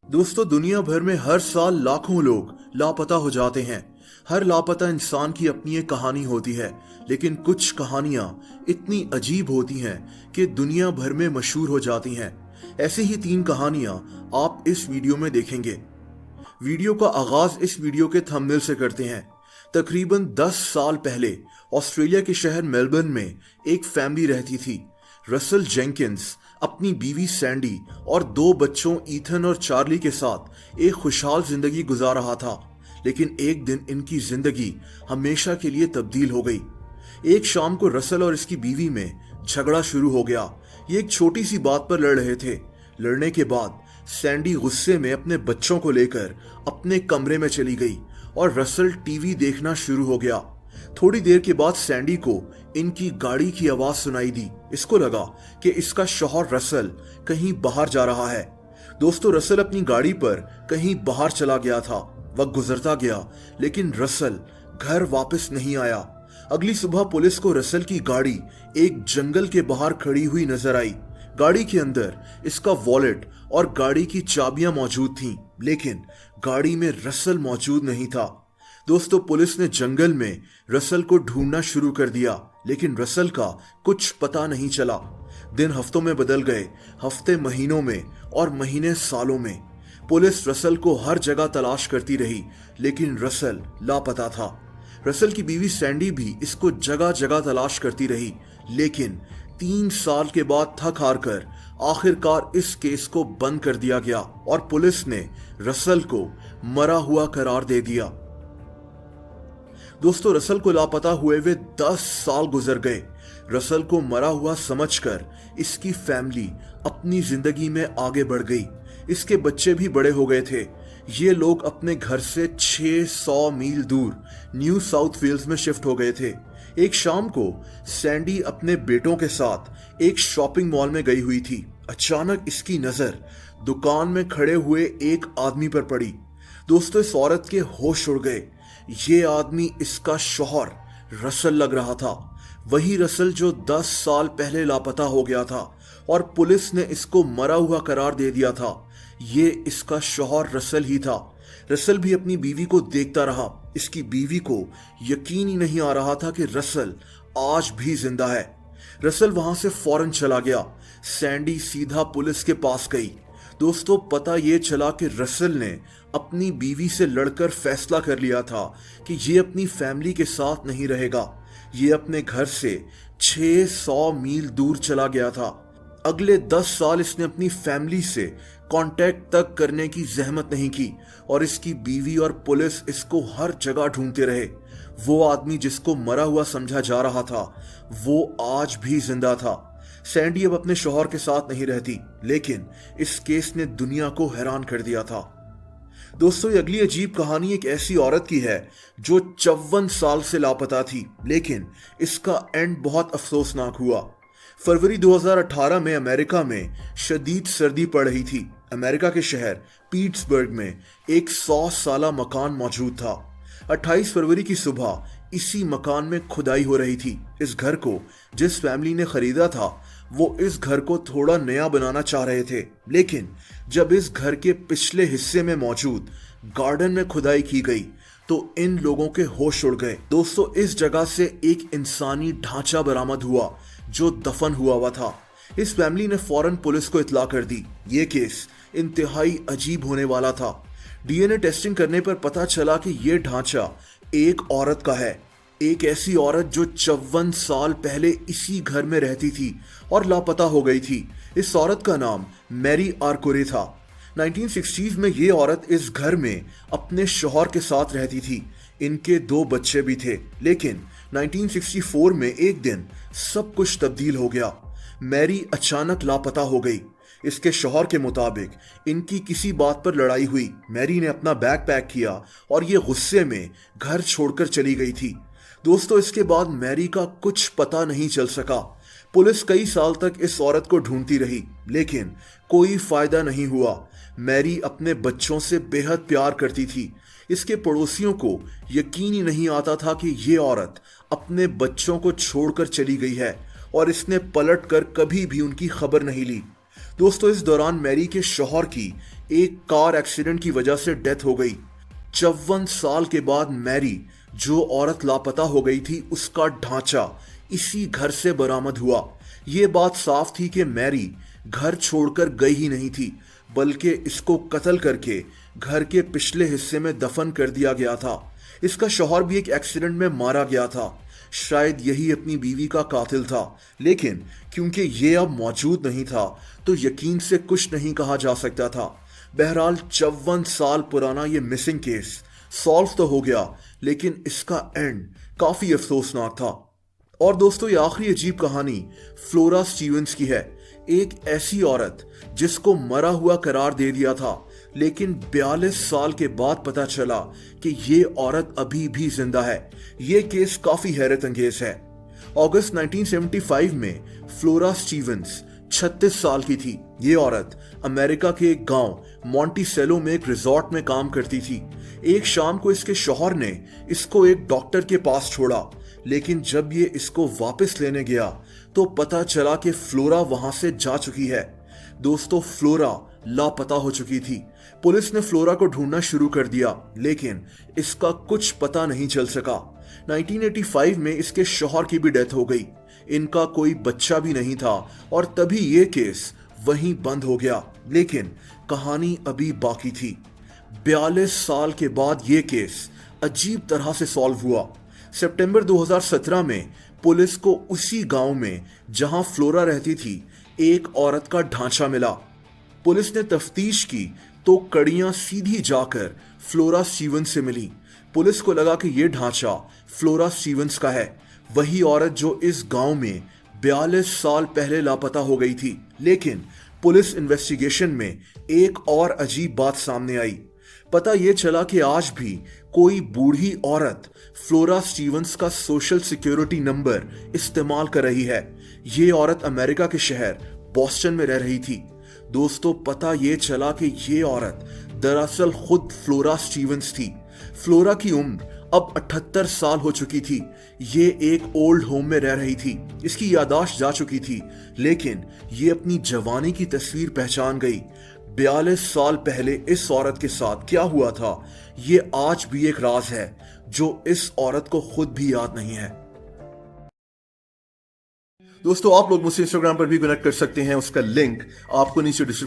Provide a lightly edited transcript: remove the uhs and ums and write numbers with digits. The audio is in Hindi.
दोस्तों, दुनिया भर में हर साल लाखों लोग लापता हो जाते हैं। हर लापता इंसान की अपनी एक कहानी होती है, लेकिन कुछ कहानियां इतनी अजीब होती हैं कि दुनिया भर में मशहूर हो जाती हैं। ऐसी ही 3 कहानियां आप इस वीडियो में देखेंगे। वीडियो का आगाज इस वीडियो के थंबनेल से करते हैं। तकरीबन 10 साल पहले ऑस्ट्रेलिया के शहर मेलबर्न में एक फैमिली रहती थी। रसल जेंकिंस अपनी बीवी सैंडी और 2 बच्चों ईथन और चार्ली के साथ एक खुशहाल जिंदगी गुजार रहा था। लेकिन एक दिन इनकी जिंदगी हमेशा के लिए तब्दील हो गई। एक शाम को रसल और इसकी बीवी में झगड़ा शुरू हो गया। ये एक छोटी सी बात पर लड़ रहे थे। लड़ने के बाद सैंडी गुस्से में अपने बच्चों को लेकर अपने कमरे में चली गई और रसल टीवी देखना शुरू हो गया। थोड़ी देर के बाद सैंडी को इनकी गाड़ी की आवाज सुनाई दी। इसको लगा कि इसका शौहर रसल कहीं बाहर जा रहा है। दोस्तों, रसल अपनी गाड़ी पर कहीं बाहर चला गया था। वक्त गुजरता गया, लेकिन रसल घर वापस नहीं आया। अगली सुबह पुलिस को रसल की गाड़ी एक जंगल के बाहर खड़ी हुई नजर आई। गाड़ी के अंदर इसका वॉलेट और गाड़ी की चाबियां मौजूद थीं, लेकिन गाड़ी में रसल मौजूद नहीं था। दोस्तों, पुलिस ने जंगल में रसल को ढूंढना शुरू कर दिया, लेकिन रसल का कुछ पता नहीं चला। दिन हफ्तों में बदल गए, हफ्ते महीनों में और महीने सालों में। पुलिस रसल को हर जगह तलाश करती रही, लेकिन रसल लापता था। रसल की बीवी सैंडी भी इसको जगह जगह तलाश करती रही, लेकिन 3 साल के बाद थक हार कर आखिरकार इस केस को बंद कर दिया गया और पुलिस ने रसल को मरा हुआ करार दे दिया। दोस्तों, रसल को लापता हुए 10 साल गुजर गए। रसल को मरा हुआ समझकर इसकी फैमिली अपनी जिंदगी में आगे बढ़ गई। इसके बच्चे भी बड़े हो गए थे। ये लोग अपने घर से 600 मील दूर न्यू साउथ वेल्स में शिफ्ट हो गए थे। एक शाम को सैंडी अपने बेटों के साथ एक शॉपिंग मॉल में गई हुई थी। अचानक इसकी नजर दुकान में खड़े हुए एक आदमी पर पड़ी। दोस्तों, इस औरत के होश उड़ गए। ये आदमी इसका शौहर रसल लग रहा था। वही रसल जो 10 साल पहले लापता हो गया था और पुलिस ने इसको मरा हुआ करार दे दिया था। ये इसका शौहर रसल ही था। रसल भी अपनी बीवी को देखता रहा। इसकी बीवी को यकीन ही नहीं आ रहा था कि रसल आज भी जिंदा है। रसल वहां से फौरन चला गया। सैंडी सीधा पुलिस के पास गई। दोस्तों, पता ये चला कि रसल ने अपनी बीवी से लड़कर फैसला कर लिया था कि ये अपनी फैमिली के साथ नहीं रहेगा। ये अपने घर से 600 मील दूर चला गया था। अगले 10 साल इसने अपनी फैमिली से कांटेक्ट तक करने की जहमत नहीं की और इसकी बीवी और पुलिस इसको हर जगह ढूंढते रहे। वो आदमी जिसको मरा हुआ समझा जा रहा था, वो आज भी जिंदा था। सैंडी अब अपने शौहर के साथ नहीं रहती, लेकिन इस केस ने दुनिया को हैरान कर दिया था। दोस्तों, ये अगली अजीब कहानी एक ऐसी औरत की है जो 54 साल से लापता थी, लेकिन इसका एंड बहुत अफसोसनाक हुआ। फरवरी 2018 में अमेरिका में शदीद सर्दी पड़ रही थी। अमेरिका के शहर पीट्सबर्ग में एक 100 साला मकान मौजूद था। 28 फरवरी की सुबह इसी मकान में खुदाई हो रही थी। इस घर को जिस फैमिली ने खरीदा था, वो इस घर को थोड़ा नया बनाना चाह रहे थे, लेकिन जब इस घर के पिछले हिस्से में मौजूद गार्डन में खुदाई की गई तो इन लोगों के होश उड़ गए। दोस्तों, इस जगह से एक इंसानी ढांचा बरामद हुआ जो दफन हुआ था। इस फैमिली ने फौरन पुलिस को इत्तला कर दी। ये केस इंतहाई अजीब होने वाला था। डीएनए टेस्टिंग करने पर पता चला कि यह ढांचा एक औरत का है। एक ऐसी औरत जो 54 साल पहले इसी घर में रहती थी और लापता हो गई थी। इस औरत का नाम मैरी आर्कोरे था। 1960s में ये औरत इस घर में अपने शौहर के साथ रहती थी। इनके 2 बच्चे भी थे, लेकिन 1964 में एक दिन सब कुछ तब्दील हो गया। मैरी अचानक लापता हो गई। इसके शौहर के मुताबिक इनकी किसी बात पर लड़ाई हुई। मैरी ने अपना बैग पैक किया और ये गुस्से में घर छोड़कर चली गई थी। दोस्तों, इसके बाद मैरी का कुछ पता नहीं चल सका। पुलिस कई साल तक इस औरत को ढूंढती रही, लेकिन कोई फायदा नहीं हुआ। मैरी अपने बच्चों से बेहद प्यार करती थी। इसके पड़ोसियों को यकीन ही नहीं आता था कि ये औरत अपने बच्चों को छोड़कर चली गई है और इसने पलट कर कभी भी उनकी खबर नहीं ली। दोस्तों, इस दौरान मैरी के शौहर की एक कार एक्सीडेंट की वजह से डेथ हो गई। 54 साल के बाद मैरी, जो औरत लापता हो गई थी, उसका ढांचा इसी घर से बरामद हुआ। ये बात साफ थी कि मैरी घर छोड़कर गई ही नहीं थी, बल्कि इसको कत्ल करके घर के पिछले हिस्से में दफन कर दिया गया था। इसका शौहर भी एक एक्सीडेंट में मारा गया था। शायद यही अपनी बीवी का कातिल था, लेकिन क्योंकि ये अब मौजूद नहीं था तो यकीन से कुछ नहीं कहा जा सकता था। बहरहाल 54 साल पुराना ये मिसिंग केस सॉल्व तो हो गया, लेकिन इसका एंड काफी अफसोसनाक था। और दोस्तों, ये आखिरी अजीब कहानी फ्लोरा स्टीवंस की है। एक ऐसी औरत जिसको मरा हुआ करार दे दिया था, लेकिन 42 साल के बाद पता चला कि ये औरत अभी भी जिंदा है। ये केस काफी हैरत अंगेज है। अगस्त 1975 में फ्लोरा स्टीवंस 36 साल की थी। ये औरत अमेरिका के एक गांव मॉन्टिसेलो में एक रिजॉर्ट में काम करती थी। एक शाम को इसके शौहर ने इसको एक डॉक्टर के पास छोड़ा, लेकिन जब ये इसको वापस लेने गया तो पता चला कि फ्लोरा वहां से जा चुकी है। दोस्तों, फ्लोरा लापता हो चुकी थी। पुलिस ने फ्लोरा को ढूंढना शुरू कर दिया, लेकिन इसका कुछ पता नहीं चल सका। 1985 में इसके शौहर की भी डेथ हो गई। इनका कोई बच्चा भी नहीं था और तभी ये केस वहीं बंद हो गया। लेकिन कहानी अभी बाकी थी। 42 साल के बाद ये केस अजीब तरह से सॉल्व हुआ। सितंबर 2017 में पुलिस को उसी गांव में जहां फ्लोरा रहती थी, एक औरत का ढांचा मिला। पुलिस ने तफ्तीश की तो कड़ियां सीधी जाकर फ्लोरा स्टीवंस से मिली। पुलिस को लगा कि यह ढांचा फ्लोरा स्टीवंस का है, वही औरत जो इस गांव में 42 साल पहले लापता हो गई थी। लेकिन पुलिस इन्वेस्टिगेशन में एक और अजीब बात सामने आई। पता यह चला कि आज भी कोई बूढ़ी औरत फ्लोरा स्टीवंस का सोशल सिक्योरिटी नंबर इस्तेमाल कर रही है। ये औरत अमेरिका के शहर बॉस्टन में रह रही थी। दोस्तों, पता यह चला कि ये औरत दरअसल खुद फ्लोरा स्टीवंस थी। फ्लोरा की उम्र अब 78 साल हो चुकी थी। ये एक ओल्ड होम में रह रही थी। इसकी यादाश्त जा चुकी थी, लेकिन ये अपनी जवानी की तस्वीर पहचान गई। 42 साल पहले इस औरत के साथ क्या हुआ था, ये आज भी एक राज है जो इस औरत को खुद भी याद नहीं है। दोस्तों, आप लोग मुझसे इंस्टाग्राम पर भी कनेक्ट कर सकते हैं। उसका लिंक आपको नीचे डिस्क्रिप्शन